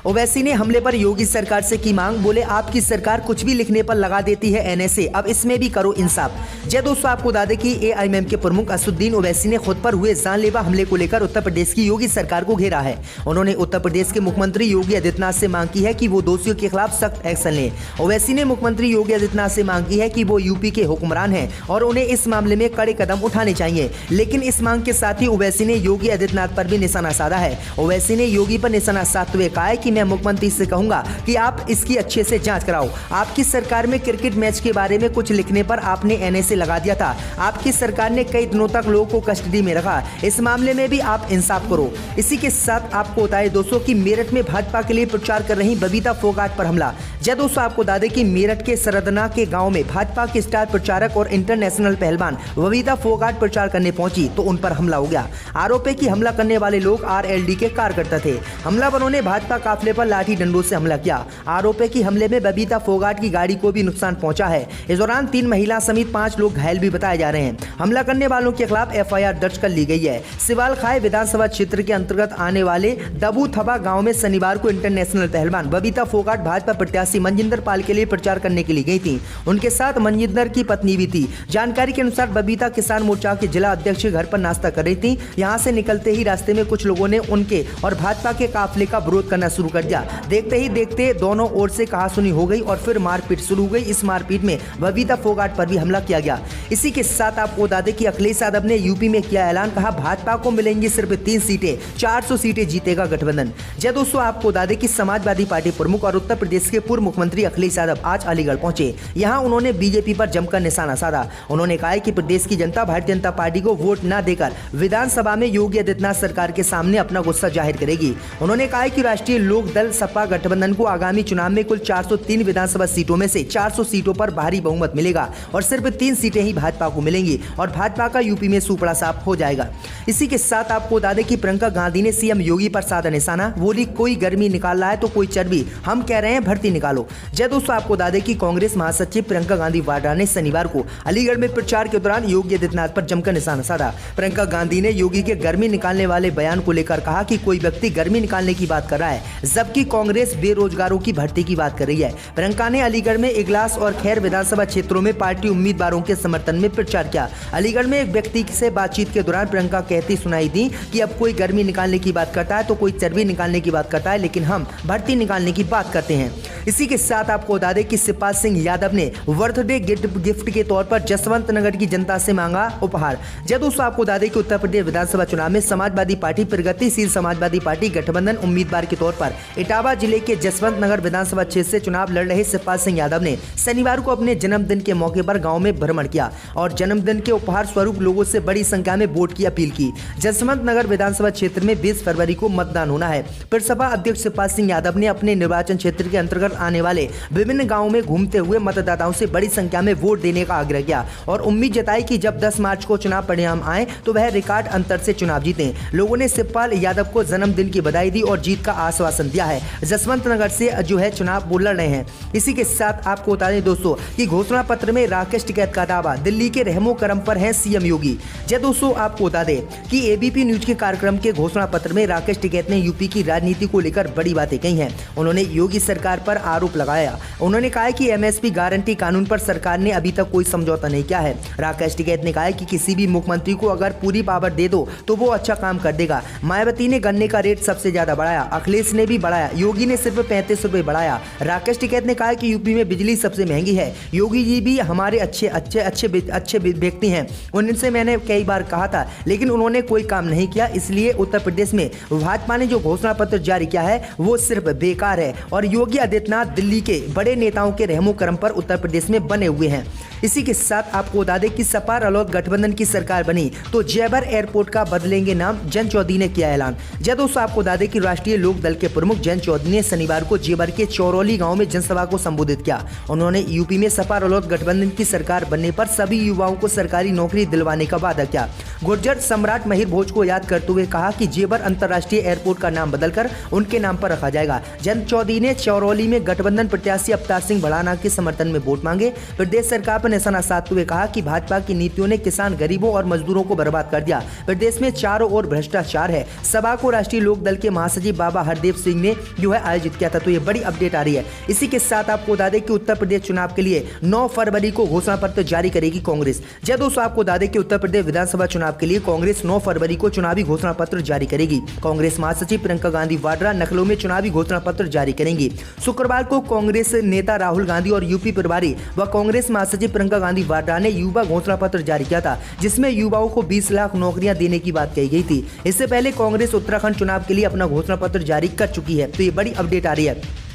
ओवैसी ने हमले पर योगी सरकार से की मांग। बोले आपकी सरकार कुछ भी लिखने पर लगा देती है एनएसए, अब इसमें भी करो इंसाफ। जय दोस्तों, आपको बता दें कि एआईएमआईएम के प्रमुख असदुद्दीन ओवैसी ने खुद पर हुए जानलेवा हमले को लेकर उत्तर प्रदेश की योगी सरकार को घेरा है। उन्होंने उत्तर प्रदेश के मुख्यमंत्री योगी आदित्यनाथ से मांग की है कि वो दोषियों के खिलाफ सख्त एक्शन लें। ओवैसी ने मुख्यमंत्री योगी आदित्यनाथ से मांग की है कि वो यूपी के हुक्मरान हैं और उन्हें इस मामले में कड़े कदम उठाने चाहिए। लेकिन इस मांग के साथ ही ओवैसी ने योगी आदित्यनाथ पर भी निशाना साधा है। ओवैसी ने योगी पर निशाना साधते हुए कहा है कि मैं मुख्यमंत्री से कहूंगा कि आप इसकी अच्छे से जांच कराओ। आपकी सरकार में क्रिकेट मैच के बारे में कुछ लिखने पर आपने एनएसए लगा दिया था। आपकी सरकार ने कई दिनों तक लोगों को कस्टडी में रखा। इस मामले में भी आप इंसाफ करो। इसी के साथ आपको बताएं दोस्तों कि मेरठ में भाजपा के लिए प्रचार कर रही बबीता फोगाट पर हमला। जय दोस्तों, आपको बता दें कि मेरठ के सरदना के गांव में भाजपा के स्टार प्रचारक और इंटरनेशनल पहलवान बबीता फोगाट प्रचार करने पहुंची तो उन पर हमला हो गया। आरोप है कि हमला करने वाले लोग आरएलडी के कार्यकर्ता थे। हमलावरों ने भाजपा काफिले पर लाठी डंडों से हमला किया। आरोप है कि हमले में बबीता फोगाट की गाड़ी को भी नुकसान पहुंचा है। इस दौरान 3 महिला समेत 5 लोग घायल भी बताए जा रहे हैं। हमला करने वालों के खिलाफ एफआईआर दर्ज कर ली गई है। सिवालखाई विधानसभा क्षेत्र के अंतर्गत आने वाले दबूथबा गांव में शनिवार को इंटरनेशनल पहलवान बबीता फोगाट भाजपा प्रत्याशी मनजिंदर पाल के लिए प्रचार करने के लिए गई थी। उनके साथ मनजिंदर की पत्नी भी थी। जानकारी के अनुसार बबीता किसान मोर्चा के जिला अध्यक्ष के घर पर नाश्ता कर रही थी। यहां से निकलते ही रास्ते में कुछ लोगों ने उनके और भाजपा के काफिले का विरोध करना शुरू कर दिया। देखते ही देखते दोनों ओर से कहासुनी हो गई और फिर मारपीट शुरू हो गई। इस मारपीट में बबीता फोगाट पर भी हमला किया गया। इसी के साथ आपको बता दें कि अखिलेश यादव ने यूपी में किया ऐलान, कहा भाजपा को मिलेंगी सिर्फ 3 सीटें, 400 सीटें जीतेगा गठबंधन। जय दोस्तों, आपको बता दें कि समाजवादी पार्टी प्रमुख और उत्तर प्रदेश के पूर्व मुख्यमंत्री अखिलेश यादव आज अलीगढ़ पहुंचे। यहां उन्होंने बीजेपी पर जमकर निशाना साधा। उन्होंने कहा कि प्रदेश की जनता भारतीय जनता पार्टी को वोट न देकर विधानसभा में योगी आदित्यनाथ सरकार के सामने अपना गुस्सा जाहिर करेगी। उन्होंने कहा कि राष्ट्रीय लोक दल सपा गठबंधन को आगामी चुनाव में कुल 403 विधानसभा सीटों में से 400 सीटों पर भारी बहुमत मिलेगा और सिर्फ 3 सीटें ही भाजपा को मिलेंगी और भाजपा का यूपी में सुपड़ा साफ हो जाएगा। इसी के साथ आपको बता दें कि प्रियंका गांधी ने सीएम योगी पर साधा निशाना। बोली कोई गर्मी निकाल रहा है तो कोई चर्बी, हम कह रहे हैं भर्ती निकालो। जय दोस्तों, आपको बता दें कि कांग्रेस महासचिव प्रियंका गांधी वाड्रा ने शनिवार को अलीगढ़ में प्रचार के दौरान योगी आदित्यनाथ पर जमकर निशाना साधा। प्रियंका गांधी ने योगी के गर्मी निकालने वाले बयान को लेकर कहा कि कोई व्यक्ति गर्मी निकालने की बात कर रहा है जबकि कांग्रेस बेरोजगारों की भर्ती की बात कर रही है। प्रियंका ने अलीगढ़ में इगलास और खैर विधानसभा क्षेत्रों में पार्टी उम्मीदवारों के समर्थन में प्रचार किया। अलीगढ़ में एक व्यक्ति से बातचीत के दौरान प्रियंका कहती सुनाई दी कि अब कोई गर्मी निकालने की बात करता है तो कोई चर्बी निकालने की बात करता है, लेकिन हम भर्ती निकालने की बात करते हैं। इसी के साथ आपको बता दें कि शिवपाल सिंह यादव ने बर्थडे गिफ्ट के तौर पर जसवंत नगर की जनता से मांगा उपहार। जय दोस्तों, आपको बता दें कि उत्तर प्रदेश विधानसभा चुनाव में समाजवादी पार्टी प्रगतिशील समाजवादी पार्टी गठबंधन उम्मीदवार के तौर पर इटावा जिले के जसवंत नगर विधानसभा क्षेत्र से चुनाव लड़ रहे शिवपाल सिंह यादव ने शनिवार को अपने जन्मदिन के मौके पर गांव में भ्रमण किया और जन्मदिन के उपहार स्वरूप लोगों से बड़ी संख्या में वोट की अपील की। जसवंत नगर विधानसभा क्षेत्र में 20 फरवरी को मतदान होना है। प्रसभा अध्यक्ष शिवपाल सिंह यादव ने अपने निर्वाचन क्षेत्र के अंतर्गत आने वाले विभिन्न गांवों में घूमते हुए मतदाताओं से बड़ी संख्या में वोट देने का आग्रह किया और उम्मीद जताई कि जब 10 मार्च को चुनाव परिणाम आए तो वह रिकॉर्ड अंतर से चुनाव जीते। लोगों ने शिवपाल यादव को जन्मदिन की बधाई दी और जीत का आश्वासन दिया है। जसवंत नगर से जो है चुनाव वो लड़ रहे हैं। इसी के साथ आपको बता दें दोस्तों कि घोषणा पत्र में राकेश टिकैत का दावा, दिल्ली के रहमो करम पर है सीएम योगी। जय दोस्तों, आपको बता दें कि एबीपी न्यूज के कार्यक्रम के घोषणा पत्र में राकेश टिकैत ने यूपी की राजनीति को लेकर बड़ी बातें कही हैं। उन्होंने योगी सरकार पर आरोप लगाया। उन्होंने कहा कि एमएसपी गारंटी कानून पर सरकार ने अभी तक कोई समझौता नहीं किया है। राकेश टिकैत ने कहा कि किसी भी मुख्यमंत्री को अगर पूरी पावर दे दो तो वो अच्छा काम कर देगा। मायावती ने गन्ने का रेट सबसे ज्यादा बढ़ाया, अखिलेश ने भी बढ़ाया, योगी ने सिर्फ 35 रुपए बढ़ाया। राकेश टिकैत ने कहा कि यूपी में बिजली सबसे महंगी है। योगी जी भी हमारे अच्छे व्यक्ति हैं, उनसे मैंने कई बार कहा था लेकिन उन्होंने कोई काम नहीं किया। इसलिए उत्तर प्रदेश में भाजपा ने जो घोषणा पत्र जारी किया है वो सिर्फ बेकार है और योगी आदित्यनाथ दिल्ली के बड़े नेताओं के रहमो करम पर उत्तर प्रदेश में बने हुए हैं। इसी के साथ आपको बता दें कि सपा रालोद गठबंधन की सरकार बनी तो जेवर एयरपोर्ट का बदलेंगे नाम, जयंत चौधरी ने किया ऐलान। जय दोस्तों, आपको बता दें कि राष्ट्रीय लोक दल के प्रमुख जयंत चौधरी ने शनिवार को जेवर के चौरौली गांव में जनसभा को संबोधित किया। उन्होंने यूपी में सपा रालोद गठबंधन की सरकार बनने पर सभी युवाओं को सरकारी नौकरी दिलवाने का वादा किया। गुर्जर सम्राट महिर भोज को याद करते हुए कहा कि जेवर अंतर्राष्ट्रीय एयरपोर्ट का नाम बदलकर उनके नाम पर रखा जाएगा। जयंत चौधरी ने चौरौली में ने गठबंधन प्रत्याशी अवतार सिंह भड़ाना के समर्थन में वोट मांगे। प्रदेश सरकार पर निशाना साधते हुए कहा कि भाजपा की नीतियों ने किसान, गरीबों और मजदूरों को बर्बाद कर दिया। प्रदेश में चारों ओर भ्रष्टाचार है। सभा को राष्ट्रीय लोक दल के महासचिव बाबा हरदेव सिंह ने आयोजित किया था। तो ये बड़ी अपडेट आ रही है। इसी के साथ आपको बता दें कि उत्तर प्रदेश चुनाव के लिए 9 फरवरी को घोषणा पत्र जारी करेगी कांग्रेस। जी दोस्तों, आपको बता दें कि उत्तर प्रदेश विधानसभा चुनाव के लिए कांग्रेस 9 फरवरी को चुनावी घोषणा पत्र जारी करेगी। कांग्रेस महासचिव प्रियंका गांधी वाड्रा लखनऊ में चुनावी घोषणा पत्र जारी करेंगी। शुक्रवार को कांग्रेस नेता राहुल गांधी और यूपी प्रभारी व कांग्रेस महासचिव प्रियंका गांधी वाड्रा ने युवा घोषणा पत्र जारी किया था, जिसमें युवाओं को 20 लाख नौकरियां देने की बात कही गई थी। इससे पहले कांग्रेस उत्तराखंड चुनाव के लिए अपना घोषणा पत्र जारी कर चुकी है। तो ये बड़ी अपडेट आ रही है।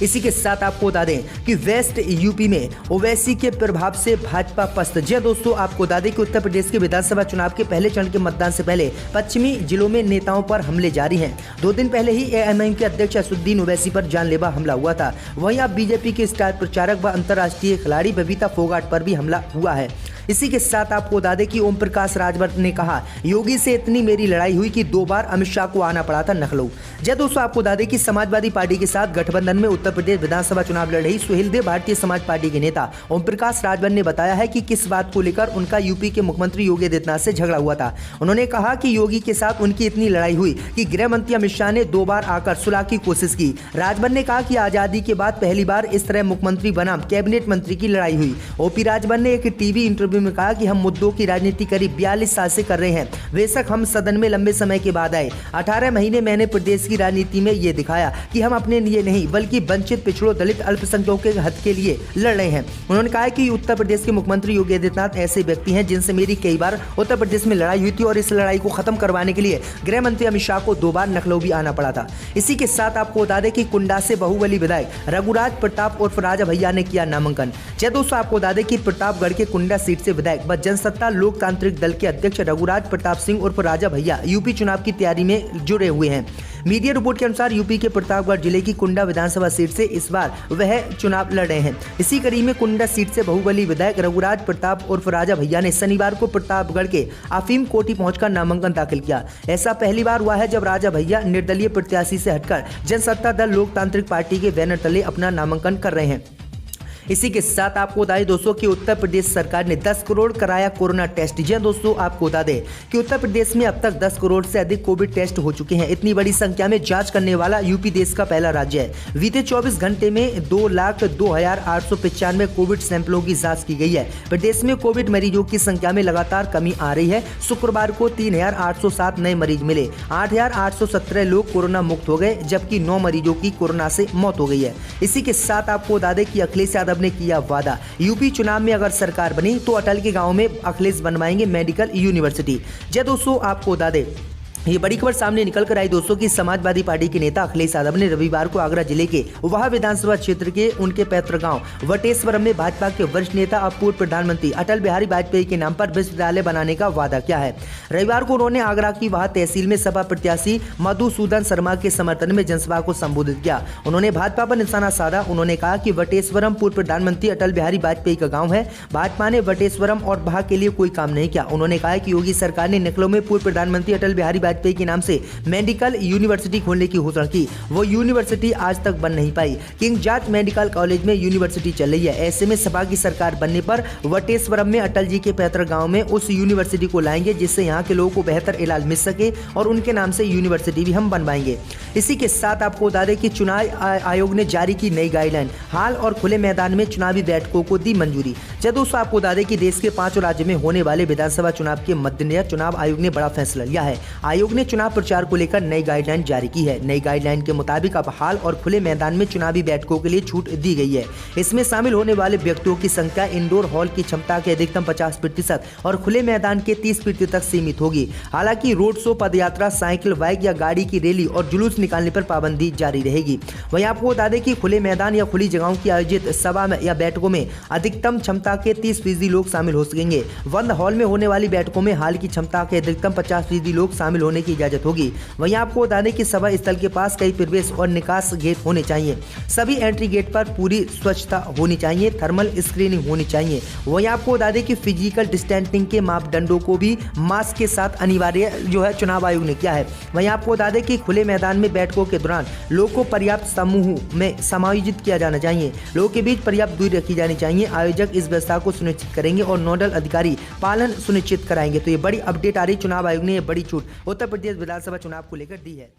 इसी के साथ आपको बता दें कि वेस्ट यूपी में ओवैसी के प्रभाव से भाजपा पस्त। जी दोस्तों, आपको बता दें कि उत्तर प्रदेश के विधानसभा चुनाव के पहले चरण के मतदान से पहले पश्चिमी जिलों में नेताओं पर हमले जारी हैं। 2 दिन पहले ही एआईएमआईएम के अध्यक्ष असदुद्दीन ओवैसी पर जानलेवा हमला हुआ था। वहीं अब बीजेपी के स्टार प्रचारक व अंतर्राष्ट्रीय खिलाड़ी बबीता फोगाट पर भी हमला हुआ है। इसी के साथ आपको बता दें कि ओम प्रकाश राजभर ने कहा, योगी से इतनी मेरी लड़ाई हुई कि 2 बार अमित शाह को आना पड़ा था लखनऊ। जय दोस्तों, आपको बता दें कि समाजवादी पार्टी के साथ गठबंधन में उत्तर प्रदेश विधानसभा चुनाव लड़ रही सुहेलदेव भारतीय समाज पार्टी के नेता ओम प्रकाश राजभर ने बताया है कि किस बात को लेकर उनका यूपी के मुख्यमंत्री योगी आदित्यनाथ से झगड़ा हुआ था। उन्होंने कहा कि योगी के साथ उनकी इतनी लड़ाई हुई कि गृह मंत्री अमित शाह ने 2 बार आकर सुलह की कोशिश की। राजभर ने कहा कि आजादी के बाद पहली बार इस तरह मुख्यमंत्री बनाम कैबिनेट मंत्री की लड़ाई हुई। ओपी राजभर ने एक टीवी इंटरव्यू में कहा कि हम मुद्दों की राजनीति करीब 42 साल से कर रहे हैं। बेशक हम सदन में लंबे समय के बाद आए। 18 महीने मैंने प्रदेश की राजनीति में ये दिखाया कि हम अपने लिए नहीं बल्कि वंचित, पिछड़ों, दलित, अल्पसंख्यकों के हक के लिए लड़ रहे हैं। उन्होंने कहा कि उत्तर प्रदेश के मुख्यमंत्री योगी आदित्यनाथ ऐसे व्यक्ति हैं जिनसे मेरी कई बार उत्तर प्रदेश में लड़ाई हुई थी और इस लड़ाई को खत्म करवाने के लिए गृह मंत्री अमित शाह को 2 बार लखनऊ भी आना पड़ा था। इसी के साथ आपको बता दें कि कुंडा से बाहुबली विधायक रघुराज प्रताप उर्फ राजा भैया ने किया नामांकन। जय दोस्तों, आपको बता दें कि प्रतापगढ़ के कुंडा सीट से विधायक व जनसत्ता लोकतांत्रिक दल के अध्यक्ष रघुराज प्रताप सिंह उर्फ राजा भैया यूपी चुनाव की तैयारी में जुड़े हुए हैं। मीडिया रिपोर्ट के अनुसार यूपी के प्रतापगढ़ जिले की कुंडा विधानसभा सीट से इस बार वह चुनाव लड़ रहे हैं। इसी कड़ी में कुंडा सीट से बाहुबली विधायक रघुराज प्रताप उर्फ राजा भैया ने शनिवार को प्रतापगढ़ के अफीम कोठी पहुंचकर नामांकन दाखिल किया। ऐसा पहली बार हुआ है जब राजा भैया निर्दलीय प्रत्याशी से हटकर जनसत्ता दल लोकतांत्रिक पार्टी के बैनर तले अपना नामांकन कर रहे हैं। इसी के साथ आपको बता दें दोस्तों कि उत्तर प्रदेश सरकार ने 10 करोड़ कराया कोरोना टेस्ट। जी दोस्तों, आपको बता दें कि उत्तर प्रदेश में अब तक 10 करोड़ से अधिक कोविड टेस्ट हो चुके हैं। इतनी बड़ी संख्या में जांच करने वाला यूपी देश का पहला राज्य है। बीते 24 घंटे में 2,02,895 कोविड सैंपलों की जांच की गई है। प्रदेश में कोविड मरीजों की संख्या में लगातार कमी आ रही है। शुक्रवार को 3,807 नए मरीज मिले। 8,817 लोग कोरोना मुक्त हो गए, जबकि 9 मरीजों की कोरोना से मौत हो गई है। इसी के साथ आपको बता दें कि अखिलेश यादव ने किया वादा, यूपी चुनाव में अगर सरकार बनी तो अटल के गांव में अखिलेश बनवाएंगे मेडिकल यूनिवर्सिटी। जय दोस्तों, आपको बता दें ये बड़ी खबर सामने निकल कर आई दोस्तों कि समाजवादी पार्टी के नेता अखिलेश यादव ने रविवार को आगरा जिले के वहा विधानसभा क्षेत्र के उनके पैतृक गांव वटेश्वरम में भाजपा के वरिष्ठ नेता और पूर्व प्रधानमंत्री अटल बिहारी वाजपेयी के नाम पर विश्वविद्यालय बनाने का वादा किया है। रविवार को उन्होंने आगरा की वहा तहसील में सपा प्रत्याशी मधुसूदन शर्मा के समर्थन में जनसभा को संबोधित किया। उन्होंने भाजपा पर निशाना साधा। उन्होंने कहा कि वटेश्वरम पूर्व प्रधानमंत्री अटल बिहारी वाजपेयी का गाँव है। भाजपा ने वटेश्वरम और वहा के लिए कोई काम नहीं किया। उन्होंने कहा कि योगी सरकार ने लखनऊ में पूर्व प्रधानमंत्री अटल बिहारी वाजपेयी के नाम से मेडिकल यूनिवर्सिटी खोलने की घोषणा की। वो यूनिवर्सिटी आज तक बन नहीं पाई। किंग जॉर्ज मेडिकल कॉलेज में यूनिवर्सिटी चल रही है। ऐसे में सपा की सरकार बनने पर वटेश्वरम में अटल जी के पैतृक गांव में उस यूनिवर्सिटी को लाएंगे, जिससे यहाँ के लोगों को बेहतर इलाज मिल सके और उनके नाम से यूनिवर्सिटी भी हम बनवाएंगे। इसी के साथ आपको बता दें कि चुनाव आयोग ने जारी की नई गाइडलाइन। हाल और खुले मैदान में चुनावी बैठकों को दी मंजूरी। जब दोस्तों, आपको बता दें कि देश के 5 राज्य में होने वाले विधानसभा चुनाव के मद्देनजर चुनाव आयोग ने बड़ा फैसला लिया है। आयोग ने चुनाव प्रचार को लेकर नई गाइडलाइन जारी की है। नई गाइडलाइन के मुताबिक अब हाल और खुले मैदान में चुनावी बैठकों के लिए छूट दी गई है। इसमें शामिल होने वाले व्यक्तियों की संख्या इंडोर हॉल की क्षमता के अधिकतम 50% और खुले मैदान के 30% तक सीमित होगी। हालांकि रोड शो, पदयात्रा, साइकिल, बाइक या गाड़ी की रैली और जुलूस निकालने पर पाबंदी जारी रहेगी। वहीं आपको बता दें कि खुले मैदान या खुली जगहों की आयोजित सभा या बैठकों में अधिकतम क्षमता के 30% लोग शामिल हो सकेंगे। बंद हॉल में होने वाली बैठकों में हाल की क्षमता के अधिकतम 50% लोग शामिल होने की इजाजत होगी। वहीं आपको बता दें कि सभा स्थल के पास कई प्रवेश और निकास गेट होने चाहिए। सभी एंट्री गेट पर पूरी स्वच्छता होनी चाहिए। थर्मल स्क्रीनिंग होनी चाहिए। वहीं आपको बता दें कि फिजिकल डिस्टेंसिंग के मापदंडों को भी मास्क के साथ अनिवार्य चुनाव आयोग ने किया है। वहीं आपको बता दें कि खुले मैदान में बैठकों के दौरान लोगों को पर्याप्त समूह में समायोजित किया जाना चाहिए। लोगों के बीच पर्याप्त दूरी रखी जानी चाहिए। आयोजक इस व्यवस्था को सुनिश्चित करेंगे और नोडल अधिकारी पालन सुनिश्चित कराएंगे। तो ये बड़ी अपडेट आ रही, चुनाव आयोग ने ये बड़ी छूट उत्तर प्रदेश विधानसभा चुनाव को लेकर दी है।